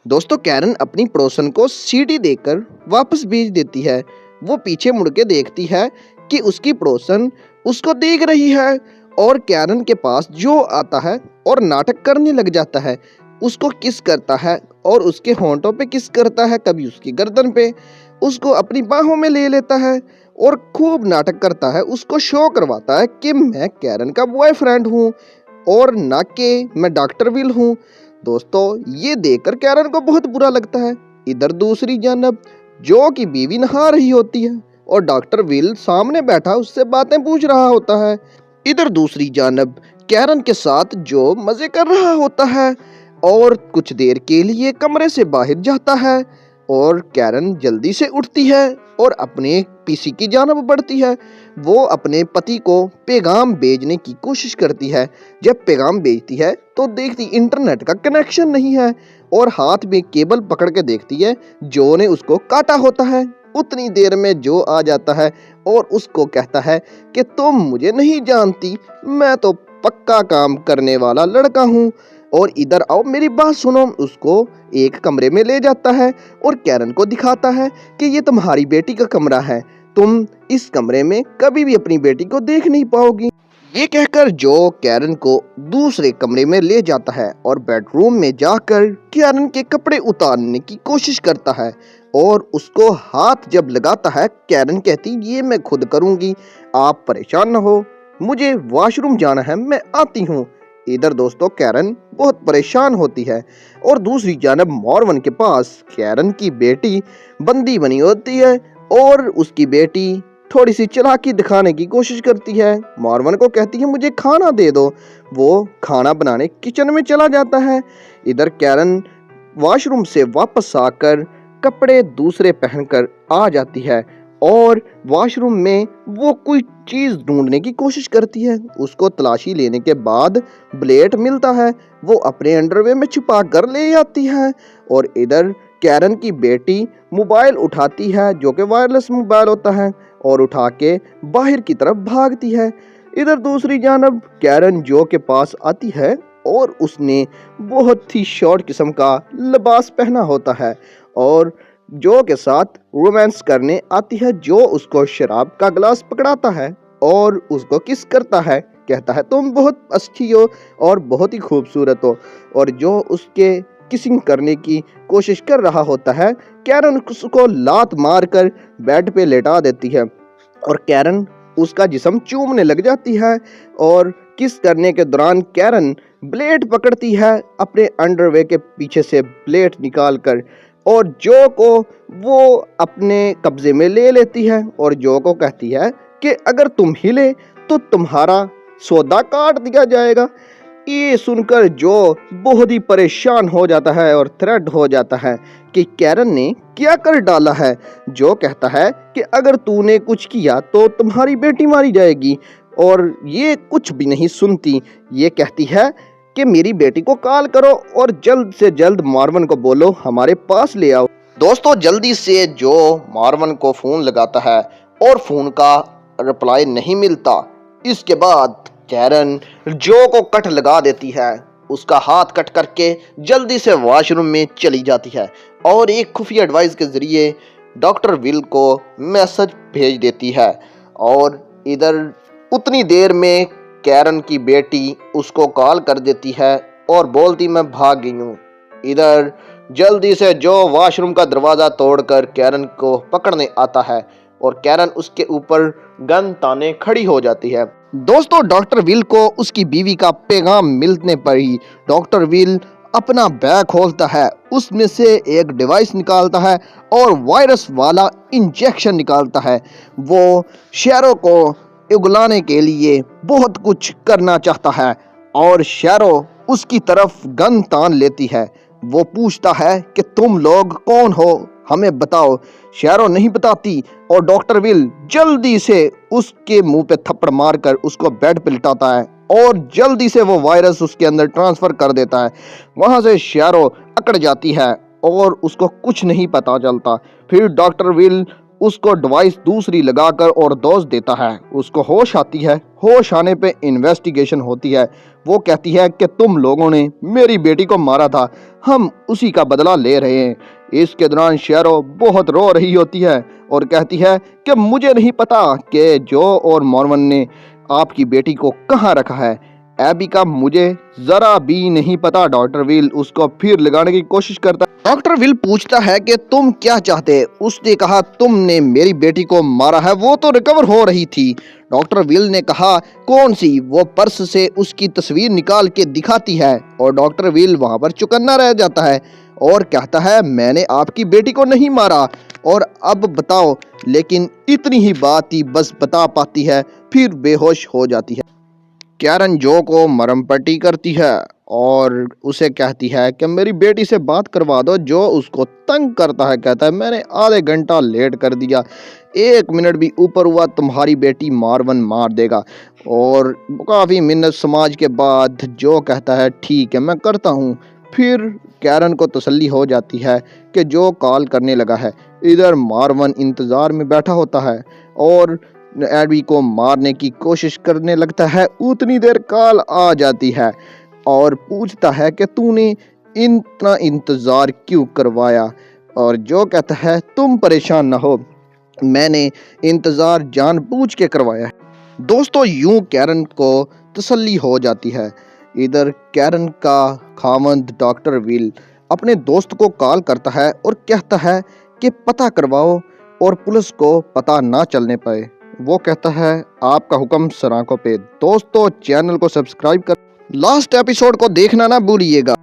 दोस्तों कैरन अपनी पड़ोसन को सीढ़ी देकर वापस भेज देती है। वो पीछे मुड़ के देखती है कि उसकी पड़ोसन उसको देख रही है और कैरन के पास जो आता है और नाटक करने लग जाता है। उसको किस करता है और उसके होंठों पे किस करता है, कभी उसकी गर्दन पे, उसको अपनी बाहों में ले लेता है और खूब नाटक करता है। उसको शो करवाता है कि मैं कैरन का बॉयफ्रेंड हूँ और ना कि मैं डॉक्टर विल हूँ। दोस्तों ये देखकर कैरन को बहुत बुरा लगता है। इधर दूसरी जानब जो की बीवी नहा रही होती है और डॉक्टर विल सामने बैठा उससे बातें पूछ रहा होता है। इधर दूसरी जानब कैरन के साथ जो मजे कर रहा होता है और कुछ देर के लिए कमरे से बाहर जाता है और कैरन जल्दी से उठती है और अपने पीसी की जानब बढ़ती है। वो अपने पति को पैगाम भेजने की कोशिश करती है। जब पैगाम भेजती है तो देखती इंटरनेट का कनेक्शन नहीं है और हाथ में केबल पकड़ के देखती है जो ने उसको काटा होता है। उतनी देर में जो आ जाता है और उसको कहता है कि तुम मुझे नहीं जानती, मैं तो पक्का काम करने वाला लड़का हूँ और इधर आओ मेरी बात सुनो। उसको एक कमरे में ले जाता है और कैरन को दिखाता है कि ये तुम्हारी बेटी का कमरा है, तुम इस कमरे में कभी भी अपनी बेटी को देख नहीं पाओगी। ये कहकर जो कैरन को दूसरे कमरे में ले जाता है और बेडरूम में जाकर कैरन के कपड़े उतारने की कोशिश करता है और उसको हाथ जब लगाता है कैरन कहती ये मैं खुद करूंगी, आप परेशान न हो, मुझे वॉशरूम जाना है, मैं आती हूँ। इधर दोस्तों कैरन बहुत परेशान होती है और दूसरी जानब मॉर्वन के पास कैरन की बेटी बंदी बनी होती है और उसकी बेटी थोड़ी सी चालाकी दिखाने की कोशिश करती है। मॉर्वन को कहती है मुझे खाना दे दो। वो खाना बनाने किचन में चला जाता है। इधर कैरन वॉशरूम से वापस आकर कपड़े दूसरे पहनकर आ जाती है और वॉशरूम में वो कोई चीज ढूंढने की कोशिश करती है। उसको तलाशी लेने के बाद ब्लेड मिलता है, वो अपने अंडरवेयर में छुपा कर ले आती है और इधर कैरन की बेटी मोबाइल उठाती है जो कि वायरलेस मोबाइल होता है और उठा के बाहर की तरफ भागती है। इधर दूसरी जानब कैरन जो के पास आती है और उसने बहुत ही शॉर्ट किस्म का लिबास पहना होता है और जो के साथ रोमांस करने आती है। जो उसको शराब का गिलास पकड़ाता है और उसको किस करता है, कहता है तुम बहुत अच्छी हो और बहुत ही खूबसूरत हो और जो उसके किसिंग करने की कोशिश कर रहा होता है कैरन उसको लात मारकर बेड पे लेटा देती है और कैरन उसका जिस्म चूमने लग जाती है और किस करने के दौरान कैरन ब्लेड पकड़ती है अपने अंडरवेयर के पीछे से ब्लेड निकालकर और जो को वो अपने कब्जे में ले लेती है और जो को कहती है कि अगर तुम हिले तो तुम्हारा सौदा काट दिया जाएगा। ये सुनकर जो बहुत ही परेशान हो जाता है और थ्रेट हो जाता है कि कैरन ने क्या कर डाला है। जो कहता है कि अगर तूने कुछ किया तो तुम्हारी बेटी मारी जाएगी और ये कुछ भी नहीं सुनती। ये कहती है कि मेरी बेटी को कॉल करो और जल्द से जल्द मॉर्वन को बोलो हमारे पास ले आओ। दोस्तों जल्दी से जो मॉर्वन को फोन लगाता है और फोन का रिप्लाई नहीं मिलता। इसके बाद कैरन जो को कट लगा देती है, उसका हाथ कट करके जल्दी से वॉशरूम में चली जाती है और एक खुफिया एडवाइस के जरिए डॉक्टर विल को मैसेज भेज देती है और इधर उतनी देर में कैरन की बेटी उसको कॉल कर देती है और बोलती मैं भाग गई हूँ। इधर जल्दी से जो वॉशरूम का दरवाज़ा तोड़कर कैरन को पकड़ने आता है और कैरन उसके ऊपर गन ताने खड़ी हो जाती है। दोस्तों डॉक्टर विल को उसकी बीवी का पैगाम मिलने पर ही डॉक्टर विल अपना बैग खोलता है, उसमें से एक डिवाइस निकालता है और वायरस वाला इंजेक्शन निकालता है। वो शहरों को उगलाने के लिए बहुत कुछ करना चाहता है और शैरो उसकी तरफ गन तान लेती है। वो पूछता है कि तुम लोग कौन हो, हमें बताओ। शैरो नहीं बताती और डॉक्टर विल जल्दी से उसके मुंह पे थप्पड़ मारकर उसको बेड पे लिटाता है और जल्दी से वो वायरस उसके अंदर ट्रांसफर कर देता है। वहां से शैरो अकड़ जाती है और उसको कुछ नहीं पता चलता। फिर डॉक्टर विल उसको डिवाइस दूसरी लगाकर और डोज देता है। उसको होश आती है, होश आने पे इन्वेस्टिगेशन होती है। वो कहती है कि तुम लोगों ने मेरी बेटी को मारा था, हम उसी का बदला ले रहे हैं। इसके दौरान शेरो बहुत रो रही होती है और कहती है कि मुझे नहीं पता कि जो और मॉर्वन ने आपकी बेटी को कहाँ रखा है। एबी का मुझे जरा भी नहीं पता। डॉक्टर विल उसको फिर लगाने की कोशिश करता है। डॉक्टर विल पूछता है कि तुम क्या चाहते। उसने कहा तुमने मेरी बेटी को मारा है, वो तो रिकवर हो रही थी। डॉक्टर विल ने कहा कौन सी? वो पर्स से उसकी तस्वीर निकाल के दिखाती है और डॉक्टर विल वहां पर चौकन्ना रह जाता है और कहता है मैंने आपकी बेटी को नहीं मारा और अब बताओ। लेकिन इतनी ही बात ही बस बता पाती है, फिर बेहोश हो जाती है। कैरन जो को मरहम पट्टी करती है और उसे कहती है कि मेरी बेटी से बात करवा दो। जो उसको तंग करता है, कहता है मैंने आधे घंटा लेट कर दिया, 1 मिनट भी ऊपर हुआ तुम्हारी बेटी मार्वन मार देगा। और काफ़ी मिन्नत समाज के बाद जो कहता है ठीक है मैं करता हूँ। फिर कैरन को तसल्ली हो जाती है कि जो कॉल करने लगा है। इधर मार्वन इंतज़ार में बैठा होता है और एबी को मारने की कोशिश करने लगता है। उतनी देर कॉल आ जाती है और पूछता है कि तूने इतना इंतज़ार क्यों करवाया। और जो कहता है तुम परेशान ना हो, मैंने इंतज़ार जानबूझ के करवाया है। दोस्तों यूं कैरन को तसल्ली हो जाती है। इधर कैरन का खामंद डॉक्टर विल अपने दोस्त को कॉल करता है और कहता है कि पता करवाओ और पुलिस को पता ना चलने पाए। वो कहता है आपका हुक्म सर आंखों पे। दोस्तों चैनल को सब्सक्राइब कर लास्ट एपिसोड को देखना ना भूलिएगा।